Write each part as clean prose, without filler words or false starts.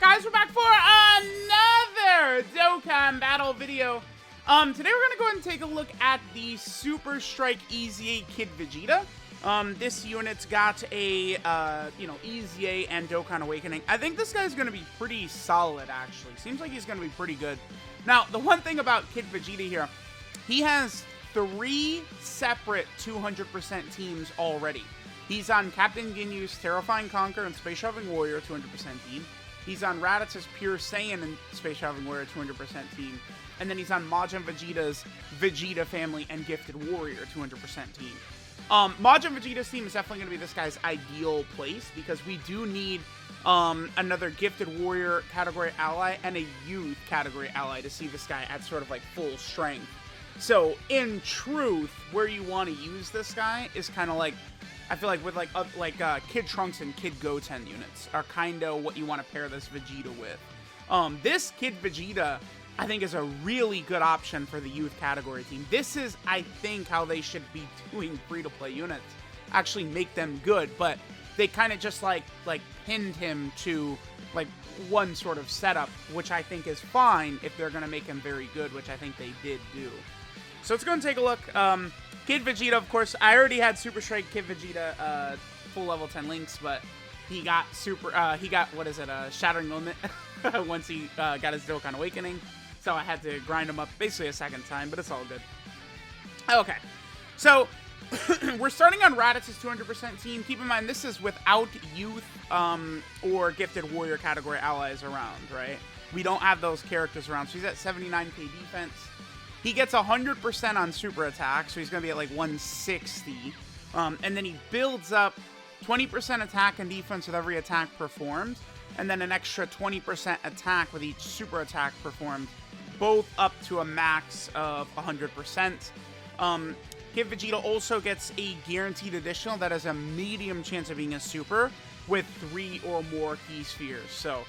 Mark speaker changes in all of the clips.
Speaker 1: guys, we're back for another Dokkan Battle video. Today we're gonna go ahead and take a look at the Super Strike EZA Kid Vegeta. This unit's got a, EZA and Dokkan Awakening. I think this guy's gonna be pretty solid, actually. Seems like he's gonna be pretty good. Now, the one thing about Kid Vegeta here, he has 3 separate 200% teams already. He's on Captain Ginyu's Terrifying Conquer and Space Traveling Warrior 200% team. He's on Raditz's Pure Saiyan and Space Traveling Warrior 200% team. And then he's on Majin Vegeta's Vegeta Family and Gifted Warrior 200% team. Majin Vegeta's team is definitely going to be this guy's ideal place because we do need another Gifted Warrior category ally and a Youth category ally to see this guy at sort of like full strength. So, in truth, where you want to use this guy is kind of like, I feel like with Kid Trunks and Kid Goten units are kind of what you want to pair this Vegeta with. This Kid Vegeta, I think, is a really good option for the youth category team. This is, I think, how they should be doing free-to-play units. Actually make them good, but they kind of just like pinned him to like one sort of setup, which I think is fine if they're going to make him very good, which I think they did do. So let's go and take a look. Kid Vegeta, of course, I already had Super Strike Kid Vegeta full level 10 links, but he got Shattering Limit once he got his Dokkan Awakening. So I had to grind him up basically a second time, but it's all good. Okay, so we're starting on Raditz's 200% team. Keep in mind, this is without Youth or Gifted Warrior category allies around, right? We don't have those characters around, so he's at 79k defense. He gets 100% on super attack, so he's going to be at like 160. And then he builds up 20% attack and defense with every attack performed, and then an extra 20% attack with each super attack performed, both up to a max of 100%. Kid Vegeta also gets a guaranteed additional that has a medium chance of being a super with 3 or more key spheres. So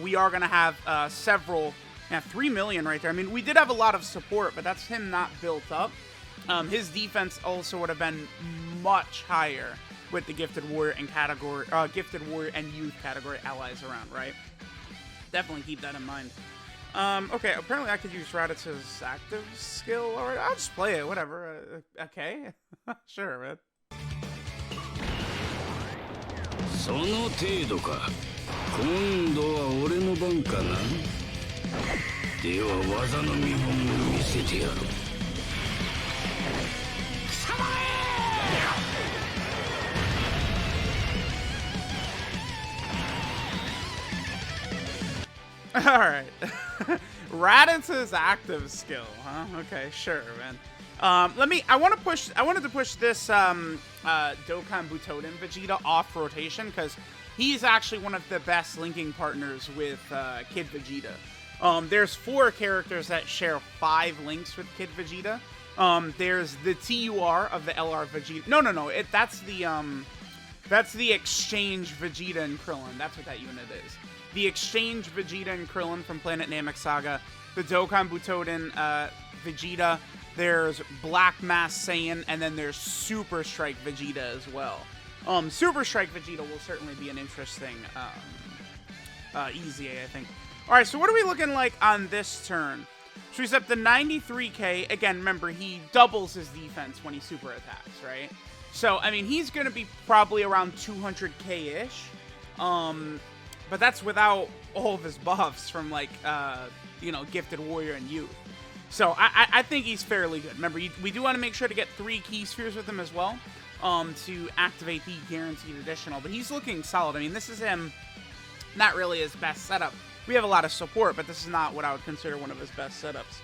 Speaker 1: we are going to have several... Yeah, 3 million right there. I mean, we did have a lot of support, but that's him not built up. His defense also would have been much higher with the Gifted Warrior and Gifted Warrior and Youth category allies around, right? Definitely keep that in mind. Okay, apparently I could use Raditz's active skill. Alright, I'll just play it, whatever. Okay, sure, man.
Speaker 2: その程度か。今度は俺の番かな。では技の見本を見せてやろう。貴様へ
Speaker 1: Alright. Raditz's active skill, huh? Okay, sure, man. I wanted to push this Dokkan Butoden Vegeta off rotation because he's actually one of the best linking partners with Kid Vegeta. There's 4 characters that share 5 links with Kid Vegeta. There's the TUR of the LR Vegeta. No. That's the Exchange Vegeta and Krillin. That's what that unit is. The Exchange Vegeta and Krillin from Planet Namek Saga. The Dokkan Butoden Vegeta. There's Black Mass Saiyan, and then there's Super Strike Vegeta as well. Super Strike Vegeta will certainly be an interesting EZA, I think. Alright, so what are we looking like on this turn? So he's up to 93k. Again, remember, he doubles his defense when he super attacks, right? So, I mean, he's going to be probably around 200k-ish. But that's without all of his buffs from, like, Gifted Warrior and Youth. So, I think he's fairly good. Remember, we do want to make sure to get 3 key spheres with him as well to activate the guaranteed additional. But he's looking solid. I mean, this is him, not really his best setup. We have a lot of support, but this is not what I would consider one of his best setups.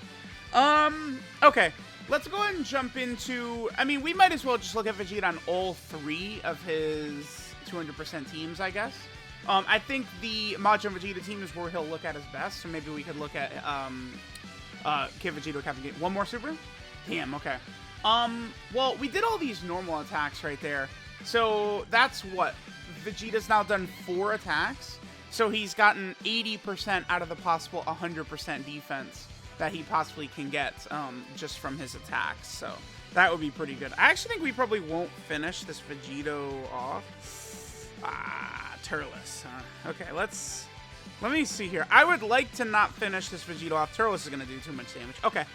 Speaker 1: Okay. Let's go ahead and jump into... I mean, we might as well just look at Vegeta on all 3 of his 200% teams, I guess. I think the Majin Vegeta team is where he'll look at his best, so maybe we could look at Kid Vegeta with Captain Ginyu's. One more super? Damn, okay. Well, we did all these normal attacks right there. So, that's what? Vegeta's now done 4 attacks. So he's gotten 80% out of the possible 100% defense that he possibly can get just from his attacks. So that would be pretty good. I actually think we probably won't finish this Vegito off. Turles, huh? Okay, let's Let me see here. I would like to not finish this Vegeta off. Turles is going to do too much damage. Okay.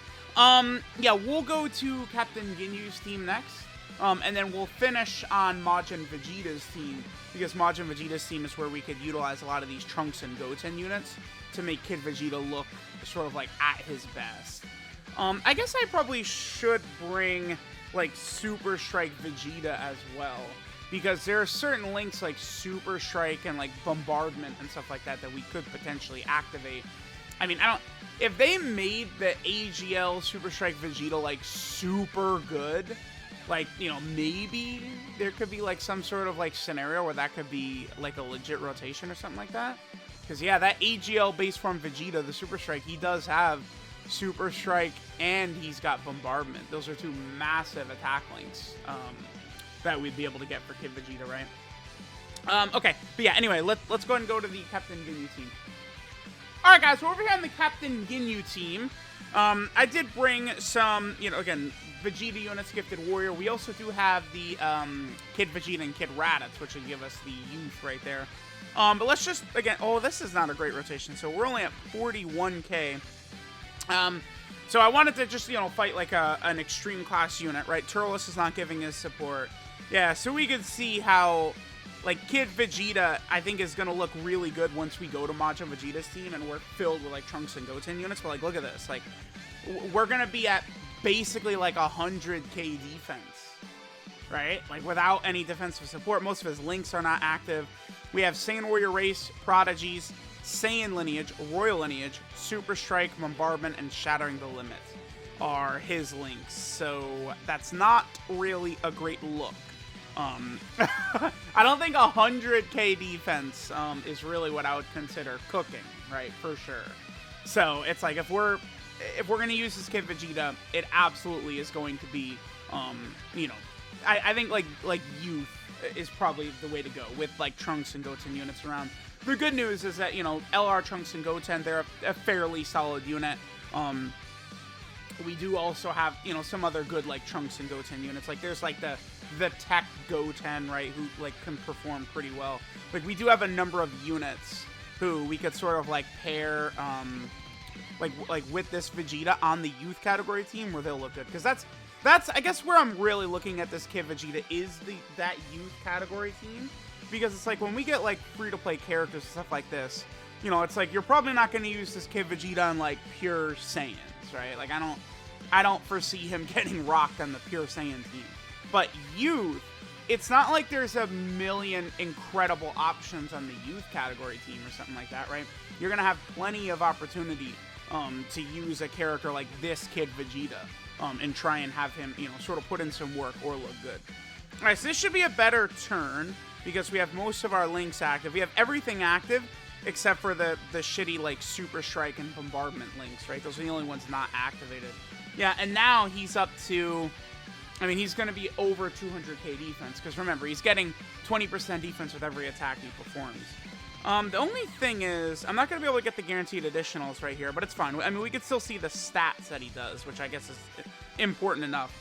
Speaker 1: Yeah, we'll go to Captain Ginyu's team next. And then we'll finish on Majin Vegeta's team, because Majin Vegeta's team is where we could utilize a lot of these Trunks and Goten units to make Kid Vegeta look sort of like at his best. I guess I probably should bring like Super Strike Vegeta as well, because there are certain links like Super Strike and like Bombardment and stuff like that that we could potentially activate. I mean, if they made the AGL Super Strike Vegeta like super good, like, you know, maybe there could be like some sort of like scenario where that could be like a legit rotation or something like that. Because yeah, that AGL base form Vegeta, the Super Strike, he does have Super Strike and he's got Bombardment. Those are two massive attack links that we'd be able to get for Kid Vegeta, right? Okay, but yeah, anyway, let's go ahead and go to the Captain Ginyu team. Alright guys, so over here on the Captain Ginyu team, I did bring some, you know, again, Vegeta units, Gifted Warrior. We also do have the Kid Vegeta and Kid Raditz, which will give us the youth right there. But let's just, again, oh, this is not a great rotation, so we're only at 41k. So I wanted to just, you know, fight like an extreme class unit, right? Turles is not giving his support. Yeah, so we could see how, like, Kid Vegeta, I think, is going to look really good once we go to Majin Vegeta's team and we're filled with, like, Trunks and Goten units. But, like, look at this. Like, we're going to be at basically, like, 100k defense, right? Like, without any defensive support. Most of his links are not active. We have Saiyan Warrior Race, Prodigies, Saiyan Lineage, Royal Lineage, Super Strike, Bombardment, and Shattering the Limit are his links. So that's not really a great look. I don't think 100k defense is really what I would consider cooking, right? For sure. So it's like if we're gonna use this Kid Vegeta, it absolutely is going to be, you know, I think like youth is probably the way to go with like Trunks and Goten units around. The good news is that, you know, LR Trunks and Goten, they're a fairly solid unit. We do also have, you know, some other good like Trunks and Goten units. Like there's like the Tech Goten, right, who like can perform pretty well. Like we do have a number of units who we could sort of like pair like with this Vegeta on the youth category team where they'll look good. Because that's I guess where I'm really looking at this Kid Vegeta is that youth category team. Because it's like when we get like free-to-play characters and stuff like this, you know, it's like you're probably not going to use this Kid Vegeta on like pure Saiyans, right? Like I don't foresee him getting rocked on the pure Saiyan team. But youth, it's not like there's a million incredible options on the youth category team or something like that, right? You're going to have plenty of opportunity to use a character like this Kid Vegeta and try and have him, you know, sort of put in some work or look good. All right, so this should be a better turn because we have most of our links active. We have everything active except for the shitty, like, Super Strike and Bombardment links, right? Those are the only ones not activated. Yeah, and now he's up to, I mean, he's going to be over 200k defense because remember, he's getting 20% defense with every attack he performs. The only thing is, I'm not going to be able to get the guaranteed additionals right here, but it's fine. I mean, we could still see the stats that he does, which I guess is important enough.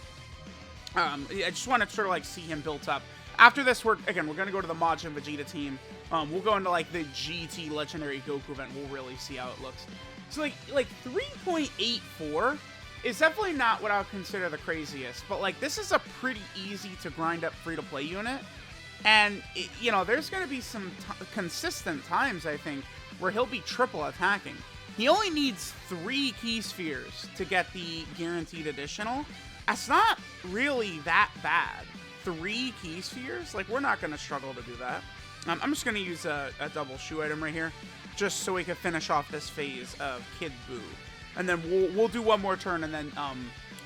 Speaker 1: I just want to sort of like see him built up. After this, we're going to go to the Majin Vegeta team. We'll go into like the GT Legendary Goku event. We'll really see how it looks. So like 3.84 is definitely not what I would consider the craziest, but like this is a pretty easy to grind up free-to-play unit. And, you know, there's going to be some consistent times, I think, where he'll be triple attacking. He only needs 3 Key Spheres to get the guaranteed additional. That's not really that bad. 3 Key Spheres? Like, we're not going to struggle to do that. I'm just going to use a double shoe item right here, just so we can finish off this phase of Kid Buu. And then we'll do one more turn, and then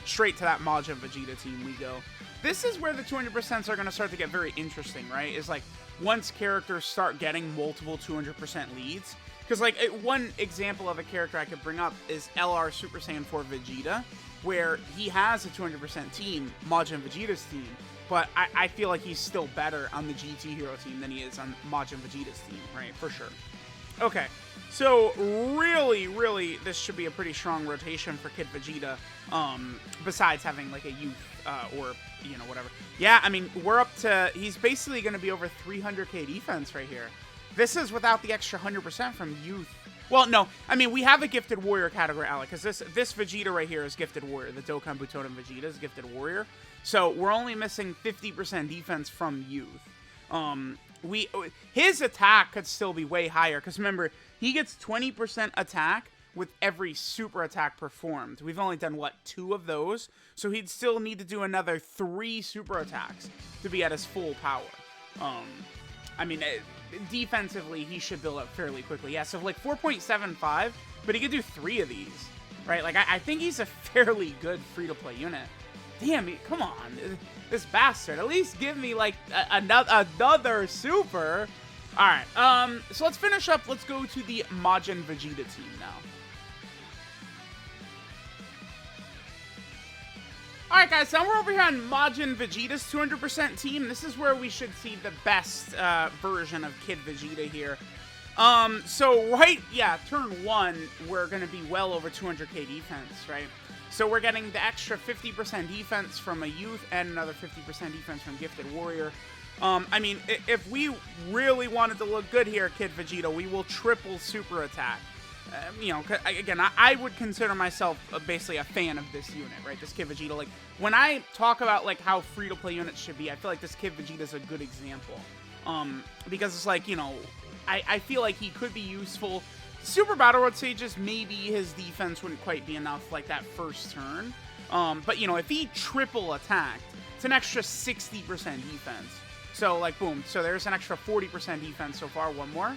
Speaker 1: straight to that Majin Vegeta team we go. This is where the 200% are going to start to get very interesting, right? Is like, once characters start getting multiple 200% leads. Because, like, one example of a character I could bring up is LR Super Saiyan 4 Vegeta, where he has a 200% team, Majin Vegeta's team, but I feel like he's still better on the GT Hero team than he is on Majin Vegeta's team, right? For sure. Okay, so really, this should be a pretty strong rotation for Kid Vegeta, besides having, like, a youth, or, you know, whatever. Yeah, I mean, we're up to, he's basically going to be over 300k defense right here. This is without the extra 100% from youth. Well, no, I mean, we have a gifted warrior category, Alec, because this Vegeta right here is gifted warrior. The Dokkan Butoden Vegeta is gifted warrior. So we're only missing 50% defense from youth. His attack could still be way higher, because remember, he gets 20% attack with every super attack performed. We've only done, what, 2 of those? So he'd still need to do another 3 super attacks to be at his full power. I mean, defensively, he should build up fairly quickly. Yeah, so like 4.75, but he could do 3 of these, right? Like, I think he's a fairly good free-to-play unit. Damn, come on, this bastard. At least give me, like, another super. All right, so let's finish up. Let's go to the Majin Vegeta team now. Alright guys, so we're over here on Majin Vegeta's 200% team. This is where we should see the best version of Kid Vegeta here. Turn 1, we're going to be well over 200k defense, right? So we're getting the extra 50% defense from a youth and another 50% defense from Gifted Warrior. I mean, if we really wanted to look good here, Kid Vegeta, we will triple super attack. You know, again, I would consider myself basically a fan of this unit, right? This Kid Vegeta, like, when I talk about, like, how free-to-play units should be, I feel like this Kid Vegeta is a good example. Because it's like, you know, I feel like he could be useful. Super Battle Road Sages, maybe his defense wouldn't quite be enough, like, that first turn. But, you know, if he triple attacked, it's an extra 60% defense. So, like, boom. So there's an extra 40% defense so far, one more.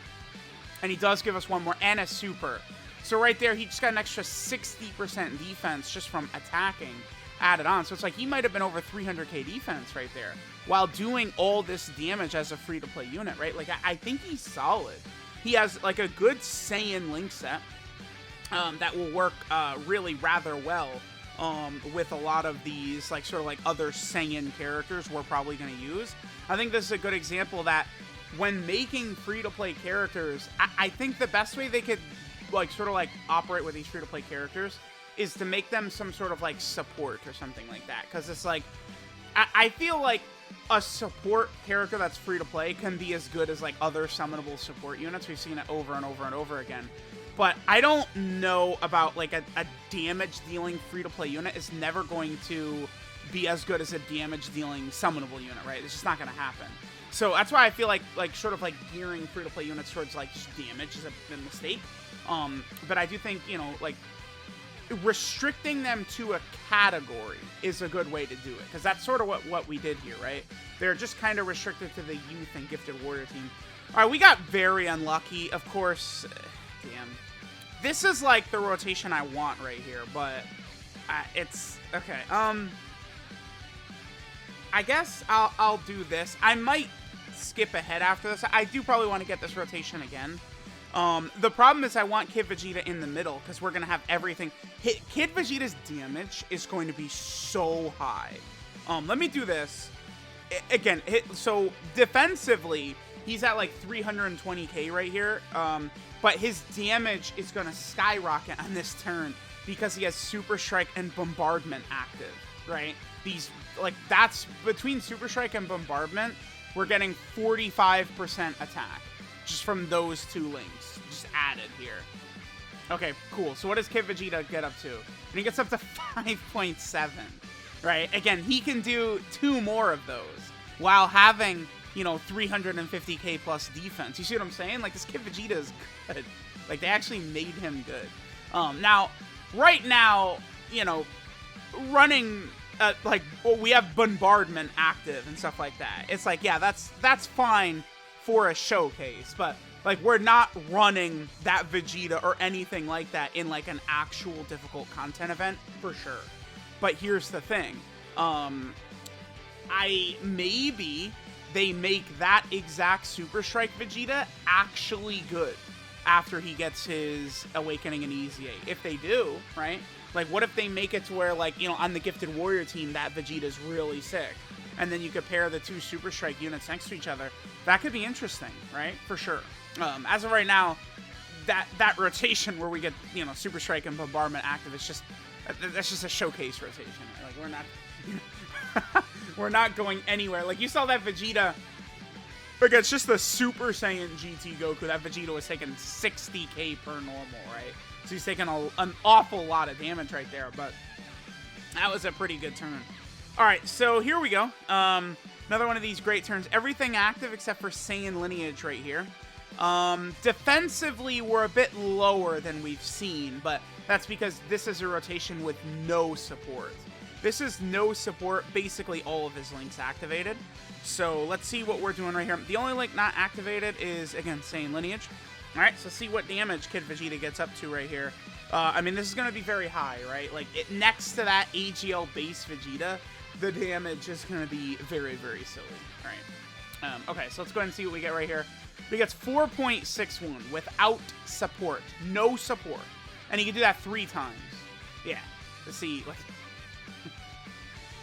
Speaker 1: And he does give us one more and a super. So right there, he just got an extra 60% defense just from attacking added on. So it's like he might have been over 300k defense right there while doing all this damage as a free-to-play unit, right? Like, I think he's solid. He has, like, a good Saiyan Link set that will work really rather well with a lot of these, like, sort of like other Saiyan characters we're probably going to use. I think this is a good example that when making free-to-play characters, I think the best way they could, like, sort of, like, operate with these free-to-play characters is to make them some sort of, like, support or something like that. Because it's like, I feel like a support character that's free-to-play can be as good as, like, other summonable support units. We've seen it over and over and over again. But I don't know about, like, a damage-dealing free-to-play unit is never going to be as good as a damage-dealing summonable unit, right? It's just not going to happen. So that's why I feel like sort of like gearing free-to-play units towards, like, just damage is a mistake. But I do think, you know, like, restricting them to a category is a good way to do it. Because that's sort of what we did here, right? They're just kind of restricted to the youth and Gifted Warrior team. All right, we got very unlucky. Of course, damn. This is, like, the rotation I want right here, but it's... Okay, I guess I'll do this. I might skip ahead after this. I do probably want to get this rotation again. The problem is I want Kid Vegeta in the middle because we're going to have everything. Kid Vegeta's damage is going to be so high. Let me do this. Again, so defensively, he's at like 320k right here. But his damage is going to skyrocket on this turn because he has Super Strike and Bombardment active, right? These, like, that's between Super Strike and Bombardment, we're getting 45% attack just from those 2 links just added here. Okay, cool. So what does Kid Vegeta get up to? And he gets up to 5.7, right? Again, he can do 2 more of those while having, you know, 350k plus defense. You see what I'm saying? Like, this Kid Vegeta is good. Like, they actually made him good. Now, right now, you know, running... we have Bombardment active and stuff like that. It's like, yeah, that's fine for a showcase, but, like, we're not running that Vegeta or anything like that in, like, an actual difficult content event, for sure. But here's the thing. Maybe they make that exact Super Strike Vegeta actually good after he gets his Awakening in EZA. If they do, right? Like, what if they make it to where, like, you know, on the Gifted Warrior team, that Vegeta's really sick. And then you could pair the 2 Super Strike units next to each other. That could be interesting, right? For sure. As of right now, that rotation where we get, you know, Super Strike and Bombardment active, it's just, that's just a showcase rotation. Like, we're not, we're not going anywhere. Like, you saw that Vegeta Like, it's just the Super Saiyan GT Goku. That Vegeta was taking 60k per normal, right? So he's taking an awful lot of damage right there, but that was a pretty good turn. All right, so here we go. Another one of these great turns. Everything active except for Saiyan lineage right here. Defensively, we're a bit lower than we've seen, but that's because this is a rotation with no support. This is no support, basically all of his links activated. So let's see what we're doing right here. The only link not activated is, again, Saiyan lineage. All right, so see what damage Kid Vegeta gets up to right here. I mean, this is going to be very high, right? Like, next to that AGL base Vegeta, the damage is going to be very, very silly. All right. Okay, so let's go ahead and see what we get right here. He gets 4.61 without support. No support. And he can do that 3 times. Yeah. Let's see. Like,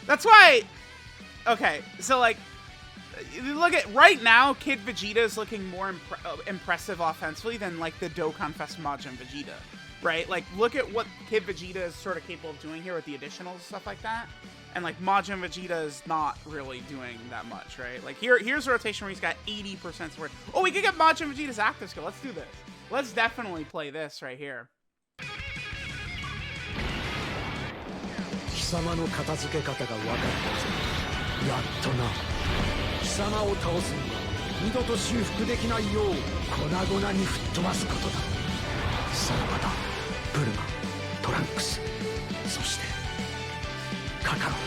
Speaker 1: that's why... Okay, so, like, look at... Right now, Kid Vegeta is looking more impressive offensively than, like, the Dokkan Fest Majin Vegeta. Right? Like, look at what Kid Vegeta is sort of capable of doing here with the additionals and stuff like that. And, like, Majin Vegeta is not really doing that much, right? Like, here's a rotation where he's got 80% support. Oh, we can get Majin Vegeta's active skill. Let's do this. Let's definitely play this right here.
Speaker 3: 貴様の片付け方が分かったぞ。やっとな。貴様を倒すには二度と修復できないよう粉々に吹っ飛ばすことだ。さらばだ。ブルマ、トランクス、そしてカカロット。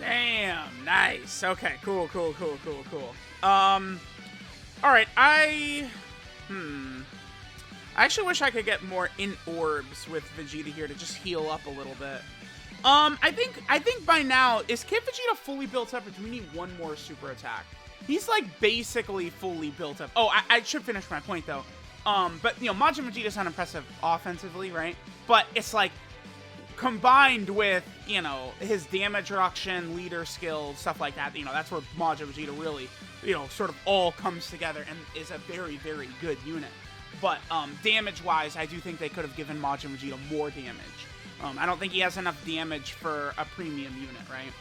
Speaker 1: Damn, nice. Okay, cool. Alright, I actually wish I could get more in orbs with Vegeta here to just heal up a little bit. I think by now, is Kid Vegeta fully built up, or do we need one more super attack? He's, like, basically fully built up. Oh, I should finish my point, though. But, you know, Majin Vegeta's not impressive offensively, right? But it's, like, combined with, you know, his damage reduction, leader skills, stuff like that, you know, that's where Majin Vegeta really, you know, sort of all comes together and is a very, very good unit. But damage-wise, I do think they could have given Majin Vegeta more damage. I don't think he has enough damage for a premium unit, right?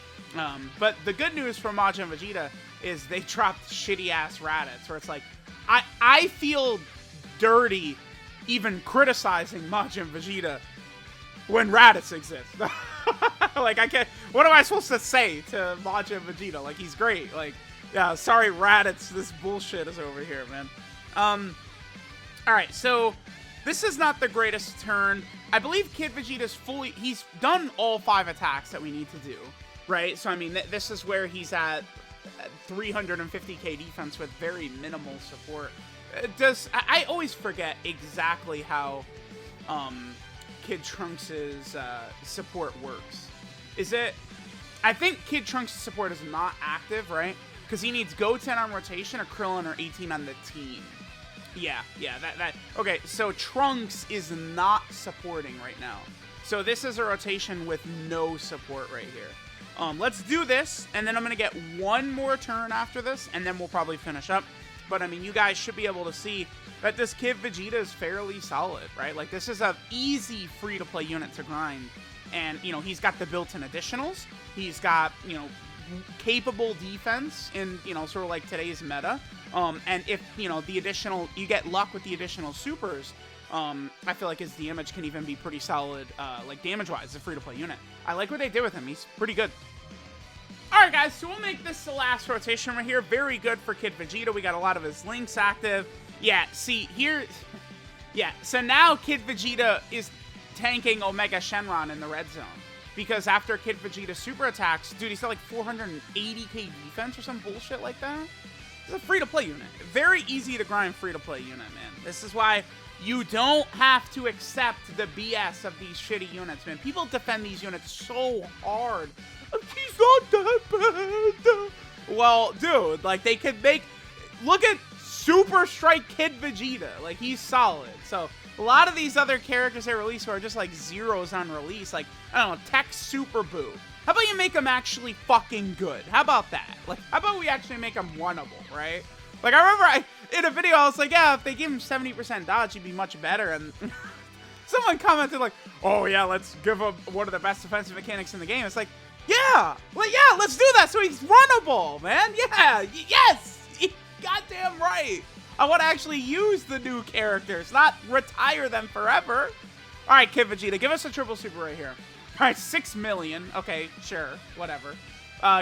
Speaker 1: But the good news for Majin Vegeta is they dropped shitty-ass Raditz, where it's like, I feel dirty even criticizing Majin Vegeta when Raditz exists. Like, I can't... What am I supposed to say to Majin Vegeta? Like, he's great. Like, yeah, sorry, Raditz, this bullshit is over here, man. Alright, so this is not the greatest turn. I believe Kid Vegeta's fully... He's done all 5 attacks that we need to do, right? So, I mean, this is where he's at 350k defense with very minimal support. I always forget exactly how Kid Trunks' support works. Is it... I think Kid Trunks' support is not active, right? Because he needs Goten on rotation or Krillin or 18 on the team. Yeah, that... Okay, so Trunks is not supporting right now. So this is a rotation with no support right here. Let's do this, and then I'm going to get one more turn after this, and then we'll probably finish up. But, I mean, you guys should be able to see that this Kid Vegeta is fairly solid, right? Like, this is an easy free-to-play unit to grind. And, you know, he's got the built-in additionals. He's got, you know, capable defense in, you know, sort of like today's meta. And if, you know, the additional, you get luck with the additional supers, I feel like his damage can even be pretty solid, like, damage-wise, a free-to-play unit. I like what they did with him. He's pretty good. Alright, guys, so we'll make this the last rotation right here. Very good for Kid Vegeta. We got a lot of his links active. Yeah, see, here... Yeah, so now Kid Vegeta is tanking Omega Shenron in the red zone. Because after Kid Vegeta super attacks, dude, he's got like 480k defense or some bullshit like that. It's a free-to-play unit. Very easy to grind free-to-play unit, man. This is why you don't have to accept the BS of these shitty units, man. People defend these units so hard. He's not that bad. Well, dude, like, they could make... Look at Super Strike Kid Vegeta. Like, he's solid. So, a lot of these other characters they release who are just, like, zeros on release. Like, I don't know, Tech Super Boo. How about you make him actually fucking good? How about that? Like, how about we actually make him winnable, right? Like, I remember in a video, I was like, yeah, if they give him 70% dodge, he'd be much better. And Someone commented like, oh yeah, let's give him one of the best defensive mechanics in the game. It's like, yeah, let's do that so he's runnable, man. Yeah, yes, goddamn right. I want to actually use the new characters, not retire them forever. All right, Kid Vegeta, give us a triple super right here. All right, 6 million. Okay, sure, whatever.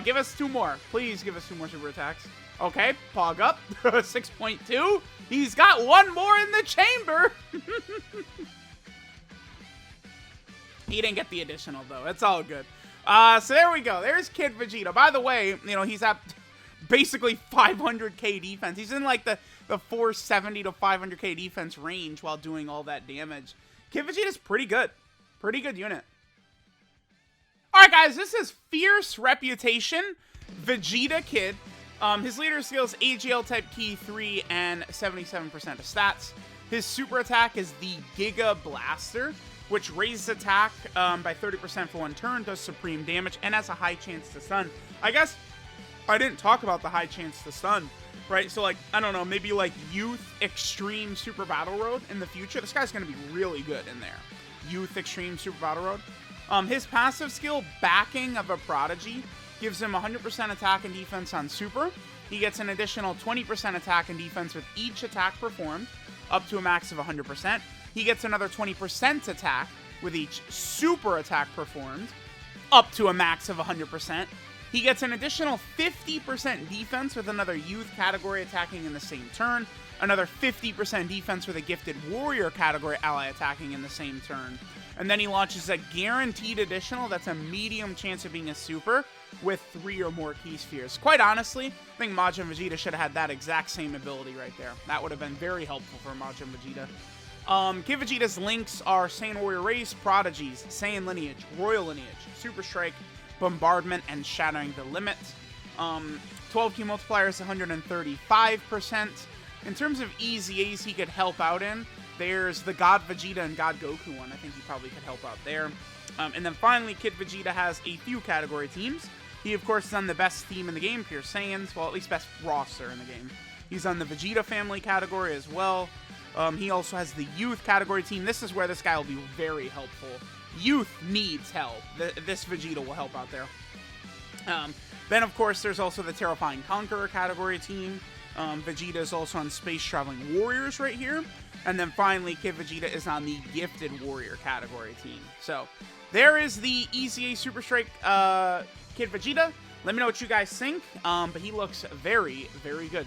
Speaker 1: Give us 2 more. Please give us 2 more super attacks. Okay, Pog up. 6.2. He's got 1 more in the chamber. He didn't get the additional, though. It's all good. So there we go. There's Kid Vegeta. By the way, you know, he's at basically 500k defense. He's in, like, the 470 to 500k defense range while doing all that damage. Kid Vegeta's pretty good. Pretty good unit. Alright, guys. This is Fierce Reputation Vegeta Kid. His leader skills AGL type key 3 and 77% of stats. His super attack is the Giga Blaster, which raises attack by 30% for 1 turn, does supreme damage, and has a high chance to stun. I guess I didn't talk about the high chance to stun, right? So, like, I don't know, maybe like Youth Extreme Super Battle Road in the future. This guy's going to be really good in there. Youth Extreme Super Battle Road. His passive skill, Backing of a Prodigy, gives him 100% attack and defense on Super. He gets an additional 20% attack and defense with each attack performed, up to a max of 100%. He gets another 20% attack with each super attack performed, up to a max of 100%. He gets an additional 50% defense with another youth category attacking in the same turn, another 50% defense with a gifted warrior category ally attacking in the same turn. And then he launches a guaranteed additional that's a medium chance of being a super with 3 or more key spheres. Quite honestly, I think Majin Vegeta should have had that exact same ability right there. That would have been very helpful for Majin Vegeta. Kid Vegeta's links are Saiyan Warrior Race, Prodigies, Saiyan Lineage, Royal Lineage, Super Strike, Bombardment, and Shattering the Limit. 12 key multiplier is 135%. In terms of EZAs he could help out in, there's the God Vegeta and God Goku one. I think he probably could help out there. And then finally, Kid Vegeta has a few category teams. He, of course, is on the best team in the game, Pure Saiyans. Well, at least best roster in the game. He's on the Vegeta family category as well. He also has the youth category team. This is where this guy will be very helpful. Youth needs help. This Vegeta will help out there. Then, of course, there's also the Terrifying Conqueror category team. Vegeta is also on Space Traveling Warriors right here. And then finally, Kid Vegeta is on the Gifted Warrior category team. So, there is the EZA Super Strike Kid Vegeta. Let me know what you guys think. But he looks very, very good.